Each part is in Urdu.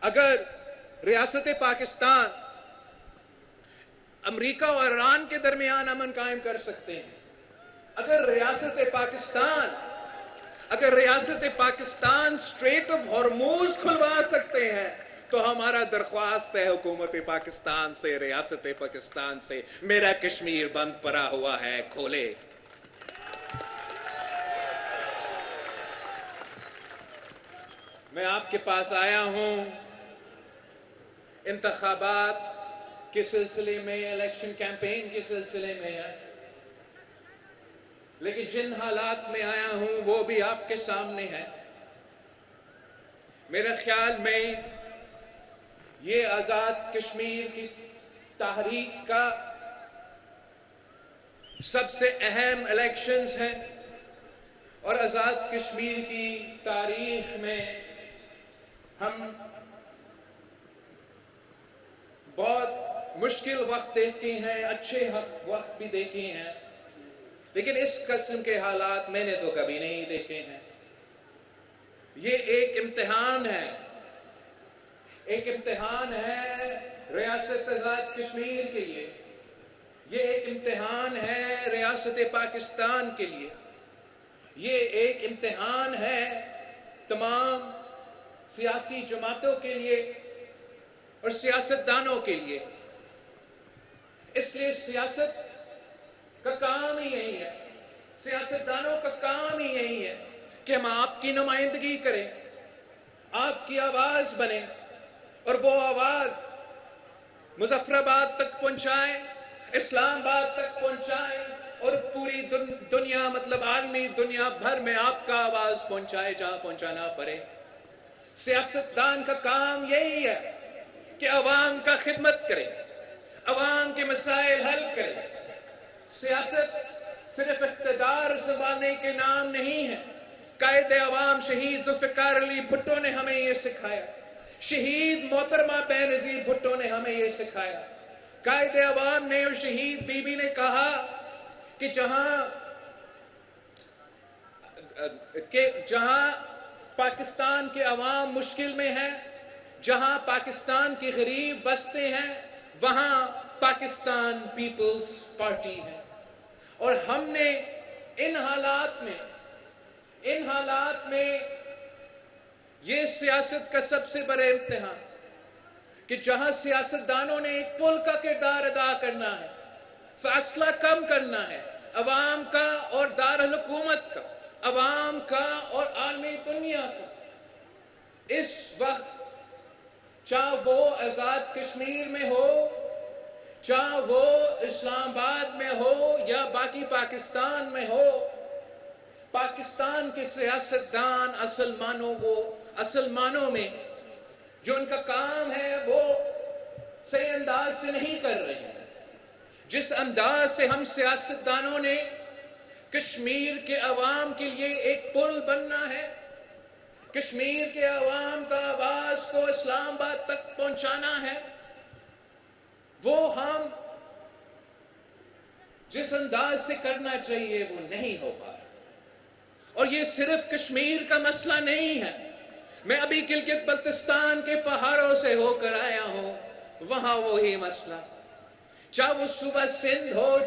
اگر ریاست پاکستان امریکہ اور ایران کے درمیان امن قائم کر سکتے ہیں، اگر ریاست پاکستان اسٹریٹ آف ہارموز کھلوا سکتے ہیں، تو ہمارا درخواست ہے حکومت پاکستان سے، ریاست پاکستان سے، میرا کشمیر بند پڑا ہوا ہے، کھولے۔ میں آپ کے پاس آیا ہوں انتخابات کے سلسلے میں، الیکشن کیمپین کے سلسلے میں ہے، لیکن جن حالات میں آیا ہوں وہ بھی آپ کے سامنے ہے۔ میرے خیال میں یہ آزاد کشمیر کی تحریک کا سب سے اہم الیکشنز ہیں، اور آزاد کشمیر کی تاریخ میں ہم بہت مشکل وقت دیکھے ہیں، اچھے وقت بھی دیکھے ہیں، لیکن اس قسم کے حالات میں نے تو کبھی نہیں دیکھے ہیں۔ یہ ایک امتحان ہے، ایک امتحان ہے ریاست آزاد کشمیر کے لیے، یہ ایک امتحان ہے ریاست پاکستان کے لیے، یہ ایک امتحان ہے تمام سیاسی جماعتوں کے لیے اور سیاستدانوں کے لیے۔ اس لیے سیاست کا کام ہی یہی ہے، سیاستدانوں کا کام ہی یہی ہے کہ ہم آپ کی نمائندگی کریں، آپ کی آواز بنیں، اور وہ آواز مظفر آباد تک پہنچائیں، اسلام آباد تک پہنچائیں، اور پوری دنیا، مطلب عالمی دنیا بھر میں آپ کا آواز پہنچائے جہاں پہنچانا پڑے۔ سیاستدان کا کام یہی ہے کہ عوام کا خدمت کرے، عوام کے مسائل حل کرے۔ سیاست صرف اقتدار سنبھالنے کے نام نہیں ہے۔ قائد عوام شہید ذوالفقار علی بھٹو نے ہمیں یہ سکھایا، شہید محترمہ بینظیر بھٹو نے ہمیں یہ سکھایا۔ قائد عوام نے اور شہید بی بی نے کہا کہ جہاں پاکستان کے عوام مشکل میں ہے، جہاں پاکستان کے غریب بستے ہیں، وہاں پاکستان پیپلز پارٹی ہے۔ اور ہم نے ان حالات میں یہ سیاست کا سب سے بڑا امتحان کہ جہاں سیاستدانوں نے ایک پل کا کردار ادا کرنا ہے، فاصلہ کم کرنا ہے عوام کا اور دارالحکومت کا، عوام کا اور عالمی دنیا کا۔ اس وقت چاہے وہ آزاد کشمیر میں ہو، چاہے وہ اسلام آباد میں ہو یا باقی پاکستان میں ہو، پاکستان کے سیاستدان اصل معنوں میں جو ان کا کام ہے وہ صحیح انداز سے نہیں کر رہے ہیں۔ جس انداز سے ہم سیاستدانوں نے کشمیر کے عوام کے لیے ایک پل بننا ہے، کشمیر کے عوام کا آواز کو اسلام آباد تک پہنچانا ہے، وہ ہم جس انداز سے کرنا چاہیے وہ نہیں ہو پا رہا۔ اور یہ صرف کشمیر کا مسئلہ نہیں ہے۔ میں ابھی گلگت بلتستان کے پہاڑوں سے ہو کر آیا ہوں، وہاں وہی مسئلہ، چاہے وہ صوبہ سندھ ہو،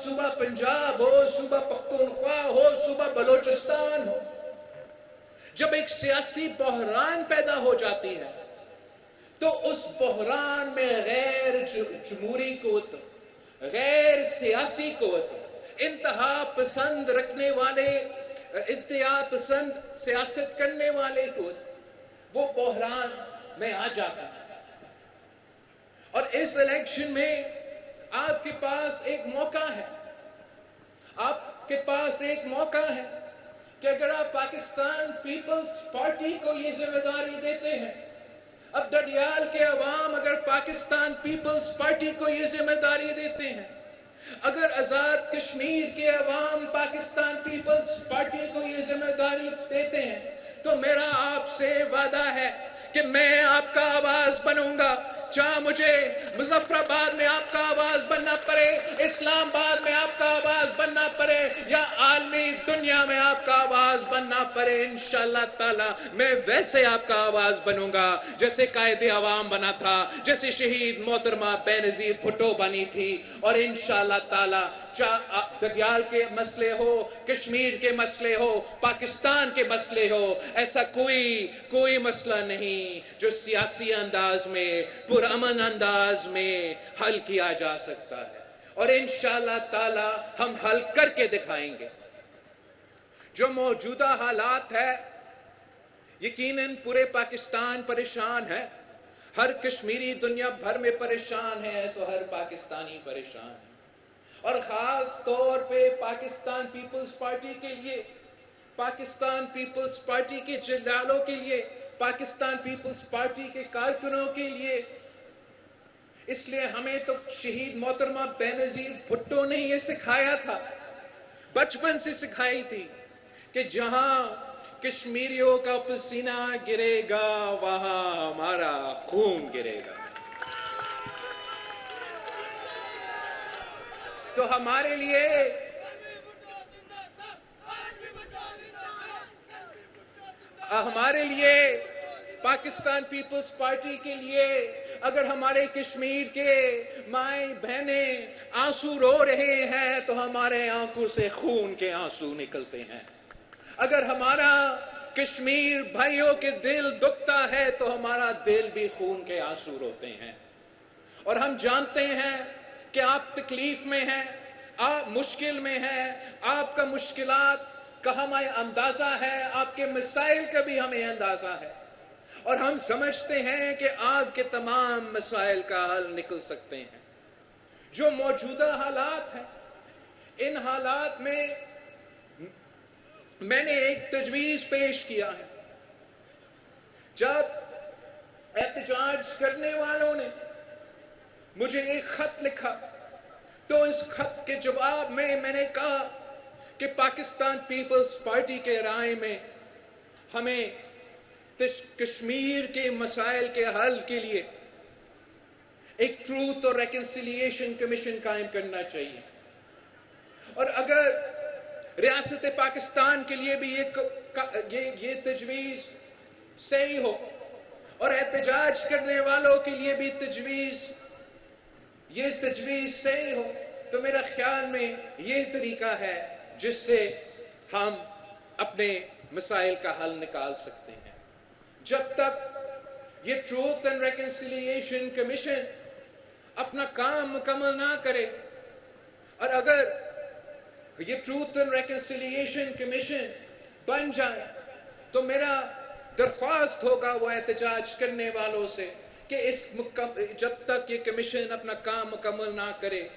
صوبہ پنجاب ہو، صوبہ پختونخوا ہو، صوبہ بلوچستان ہو، جب ایک سیاسی بحران پیدا ہو جاتی ہے تو اس بحران میں غیر جمہوری قوت، غیر سیاسی قوت، انتہا پسند رکھنے والے، انتہا پسند سیاست کرنے والے قوت، وہ بحران میں آ جاتا ہے۔ اور اس الیکشن میں آپ کے پاس ایک موقع ہے، آپ کے پاس ایک موقع ہے کہ اگر آپ پاکستان پیپلز پارٹی کو یہ ذمہ داری دیتے ہیں، اب ڈڈیال کے عوام اگر پاکستان پیپلز پارٹی کو یہ ذمہ داری دیتے ہیں، اگر آزاد کشمیر کے عوام پاکستان پیپلز پارٹی کو یہ ذمہ داری دیتے ہیں، تو میرا آپ سے وعدہ ہے کہ میں آپ کا آواز بنوں گا، چاہے مجھے مظفر آباد میں آپ کا آواز بننا پڑے، اسلام آباد میں آپ کا آواز بننا پڑے، یا عالمی دنیا میں آپ کا آواز بننا پڑے، انشاءاللہ تعالی میں ویسے آپ کا آواز بنوں گا جیسے قائد عوام بنا تھا، جیسے شہید محترمہ بے نظیر بھٹو بنی تھی. اور انشاءاللہ تعالی دریال کے مسئلے ہو، کشمیر کے مسئلے ہو، پاکستان کے مسئلے ہو، ایسا کوئی مسئلہ نہیں جو سیاسی انداز میں، پرامن انداز میں حل کیا جا سکتا ہے. اور انشاءاللہ تعالی ہم حل کر کے دکھائیں گے. جو موجودہ حالات ہے یقیناً پورے پاکستان پریشان ہے، ہر کشمیری دنیا بھر میں پریشان ہے تو ہر پاکستانی پریشان ہے. اور خاص طور پہ پاکستان پیپلز پارٹی کے لیے، پاکستان پیپلز پارٹی کے جنرالوں کے لیے، پاکستان پیپلز پارٹی کے کارکنوں کے لیے. اس لیے ہمیں تو شہید محترمہ بے نظیر بھٹو نے یہ سکھایا تھا، بچپن سے سکھائی تھی کہ جہاں کشمیریوں کا پسینہ گرے گا وہاں ہمارا خون گرے گا. تو ہمارے لیے پاکستان پیپلز پارٹی کے لیے اگر ہمارے کشمیر کے مائیں بہنیں آنسو رو رہے ہیں تو ہمارے آنکھوں سے خون کے آنسو نکلتے ہیں. اگر ہمارا کشمیر بھائیوں کے دل دکھتا ہے تو ہمارا دل بھی خون کے آنسو روتے ہیں. اور ہم جانتے ہیں کہ آپ تکلیف میں ہیں، آپ مشکل میں ہیں، آپ کا مشکلات کا ہمیں اندازہ ہے، آپ کے مسائل کا بھی ہمیں اندازہ ہے، اور ہم سمجھتے ہیں کہ آپ کے تمام مسائل کا حل نکل سکتے ہیں. جو موجودہ حالات ہیں ان حالات میں نے ایک تجویز پیش کیا ہے. جب احتجاج کرنے والوں نے مجھے ایک خط لکھا تو اس خط کے جواب میں نے کہا کہ پاکستان پیپلز پارٹی کے رائے میں ہمیں کشمیر کے مسائل کے حل کے لیے ایک ٹروتھ اور ریکنسیلیشن کمیشن قائم کرنا چاہیے. اور اگر ریاست پاکستان کے لیے بھی یہ تجویز صحیح ہو اور احتجاج کرنے والوں کے لیے بھی یہ تجویز صحیح ہو تو میرا خیال میں یہ طریقہ ہے جس سے ہم اپنے مسائل کا حل نکال سکتے ہیں. جب تک یہ ٹروتھ اینڈ ریکنسیلیشن کمیشن اپنا کام مکمل نہ کرے، اور اگر یہ ٹروتھ اینڈ ریکنسیلیشن کمیشن بن جائے تو میرا درخواست ہوگا وہ احتجاج کرنے والوں سے کہ جب تک یہ کمیشن اپنا کام مکمل نہ کرے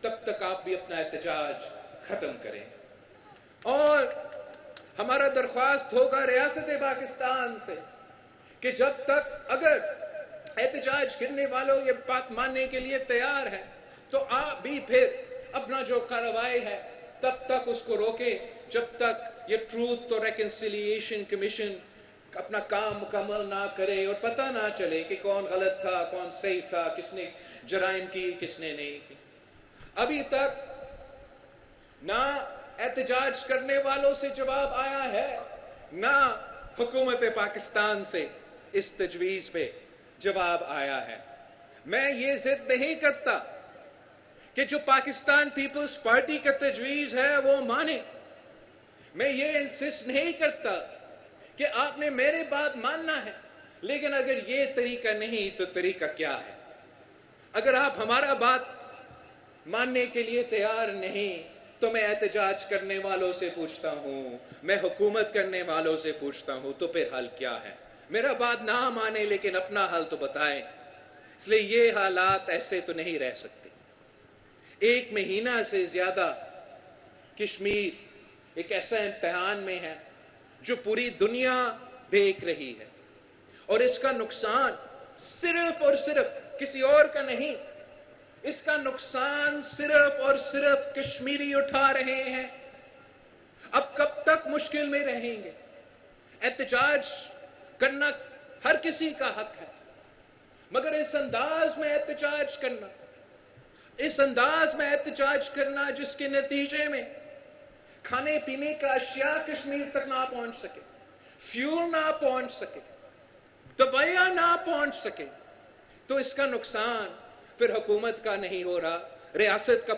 تب تک آپ بھی اپنا احتجاج ختم کریں. اور ہمارا درخواست ہوگا ریاست پاکستان سے کہ جب تک اگر احتجاج کرنے والوں یہ بات ماننے کے لیے تیار ہے تو آپ بھی پھر اپنا جو کارروائی ہے تب تک اس کو روکے جب تک یہ ٹروتھ اور ریکنسیلیشن کمیشن اپنا کام مکمل نہ کرے اور پتہ نہ چلے کہ کون غلط تھا، کون صحیح تھا، کس نے جرائم کی، کس نے نہیں کی. ابھی تک نہ احتجاج کرنے والوں سے جواب آیا ہے، نہ حکومت پاکستان سے اس تجویز پہ جواب آیا ہے. میں یہ ضد نہیں کرتا کہ جو پاکستان پیپلز پارٹی کا تجویز ہے وہ مانے. میں یہ انسسٹ نہیں کرتا کہ آپ نے میرے بات ماننا ہے، لیکن اگر یہ طریقہ نہیں تو طریقہ کیا ہے؟ اگر آپ ہمارا بات ماننے کے لیے تیار نہیں تو میں احتجاج کرنے والوں سے پوچھتا ہوں، میں حکومت کرنے والوں سے پوچھتا ہوں تو پھر حل کیا ہے؟ میرا بات نہ مانے لیکن اپنا حل تو بتائیں. اس لیے یہ حالات ایسے تو نہیں رہ سکتے. 1 مہینہ سے زیادہ کشمیر ایک ایسا امتحان میں ہے جو پوری دنیا دیکھ رہی ہے، اور اس کا نقصان صرف اور صرف کسی اور کا نہیں، اس کا نقصان صرف اور صرف کشمیری اٹھا رہے ہیں. اب کب تک مشکل میں رہیں گے؟ احتجاج کرنا ہر کسی کا حق ہے، مگر اس انداز میں احتجاج کرنا جس کے نتیجے میں کھانے پینے کا اشیاء کشمیر تک نہ پہنچ سکے، فیول نہ پہنچ سکے، دوائیاں نہ پہنچ سکے، تو اس کا نقصان پھر حکومت کا نہیں ہو رہا، ریاست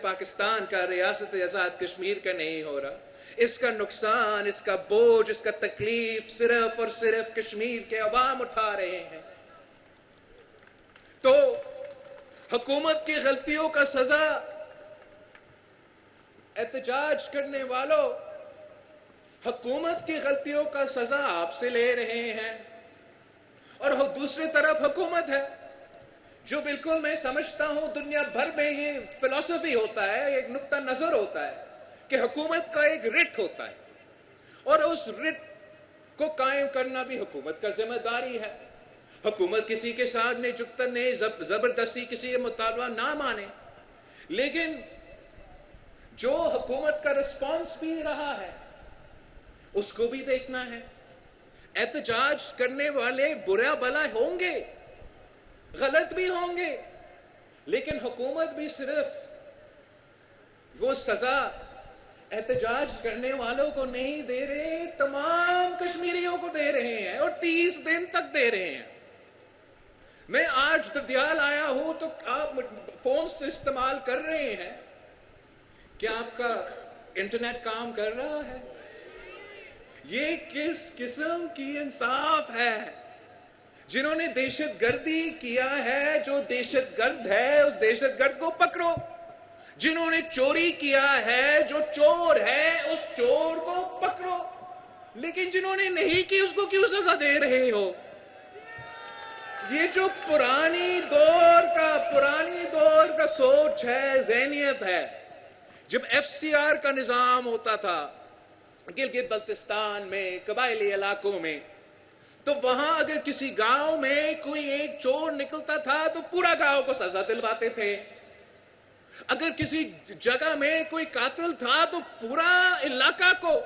پاکستان کا، ریاست آزاد کشمیر کا نہیں ہو رہا، اس کا نقصان، اس کا بوجھ، اس کا تکلیف صرف اور صرف کشمیر کے عوام اٹھا رہے ہیں۔ تو حکومت کی غلطیوں کا سزا احتجاج کرنے والوں، حکومت کی غلطیوں کا سزا آپ سے لے رہے ہیں، اور دوسری طرف حکومت ہے جو بالکل میں سمجھتا ہوں دنیا بھر میں یہ فلسفی ہوتا ہے، ایک نقطہ نظر ہوتا ہے کہ حکومت کا ایک رٹ ہوتا ہے، اور اس رٹ کو قائم کرنا بھی حکومت کا ذمہ داری ہے۔ حکومت کسی کے ساتھ نہیں زبردستی کسی کا مطالبہ نہ مانے، لیکن جو حکومت کا رسپانس بھی رہا ہے اس کو بھی دیکھنا ہے۔ احتجاج کرنے والے برا بلا ہوں گے، غلط بھی ہوں گے، لیکن حکومت بھی صرف وہ سزا احتجاج کرنے والوں کو نہیں دے رہے، تمام کشمیریوں کو دے رہے ہیں، اور 30 دن تک دے رہے ہیں۔ میں آج دردیال آیا ہوں تو آپ فونز تو استعمال کر رہے ہیں، کیا آپ کا انٹرنیٹ کام کر رہا ہے؟ یہ کس قسم کی انصاف ہے؟ جنہوں نے دہشت گردی کیا ہے، جو دہشت گرد ہے اس دہشت گرد کو پکڑو، جنہوں نے چوری کیا ہے، جو چور ہے اس چور کو پکڑو، لیکن جنہوں نے نہیں کی اس کو کیوں سزا دے رہے ہو؟ یہ جو پرانی دور کا سوچ ہے، ذہنیت ہے۔ جب FCR کا نظام ہوتا تھا گلگت بلتستان میں، قبائلی علاقوں میں، تو وہاں اگر کسی گاؤں میں کوئی ایک چور نکلتا تھا تو پورا گاؤں کو سزا دلواتے تھے۔ اگر کسی جگہ میں کوئی قاتل تھا تو پورا علاقہ کو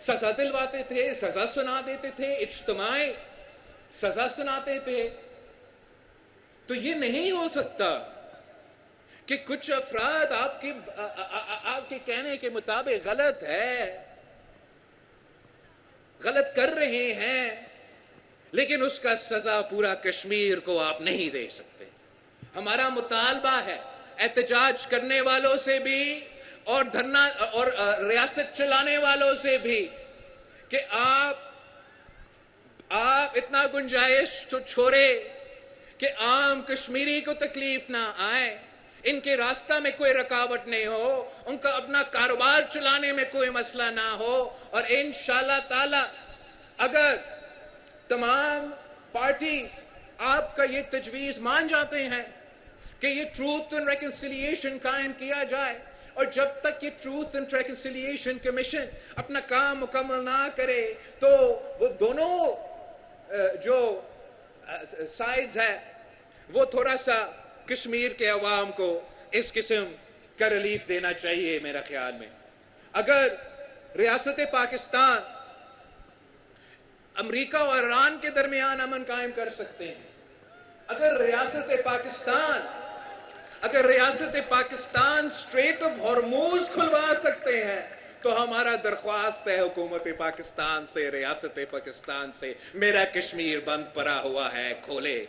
سزا دلواتے تھے، سزا سنا دیتے تھے، اجتماعی سزا سناتے تھے۔ تو یہ نہیں ہو سکتا کہ کچھ افراد آپ کے کہنے کے مطابق غلط کر رہے ہیں، لیکن اس کا سزا پورا کشمیر کو آپ نہیں دے سکتے۔ ہمارا مطالبہ ہے احتجاج کرنے والوں سے بھی اور دھرنا اور ریاست چلانے والوں سے بھی کہ آپ اتنا گنجائش تو چھوڑے کہ عام کشمیری کو تکلیف نہ آئے، ان کے راستہ میں کوئی رکاوٹ نہیں ہو، ان کا اپنا کاروبار چلانے میں کوئی مسئلہ نہ ہو، اور انشاءاللہ تعالی اگر تمام پارٹیز آپ کا یہ تجویز مان جاتے ہیں کہ یہ ٹروتھ اینڈ ریکنسیلیشن قائم کیا جائے، اور جب تک یہ ٹروتھ اینڈ ریکنسیلیشن کمیشن اپنا کام مکمل نہ کرے تو وہ دونوں جو سائیڈز ہیں وہ تھوڑا سا کشمیر کے عوام کو اس قسم کا ریلیف دینا چاہیے۔ میرا خیال میں اگر ریاست پاکستان امریکہ اور ایران کے درمیان امن قائم کر سکتے ہیں، اگر ریاست پاکستان اسٹریٹ آف ہارموز کھلوا سکتے ہیں، تو ہمارا درخواست ہے حکومت پاکستان سے، ریاست پاکستان سے، میرا کشمیر بند پڑا ہوا ہے، کھولے۔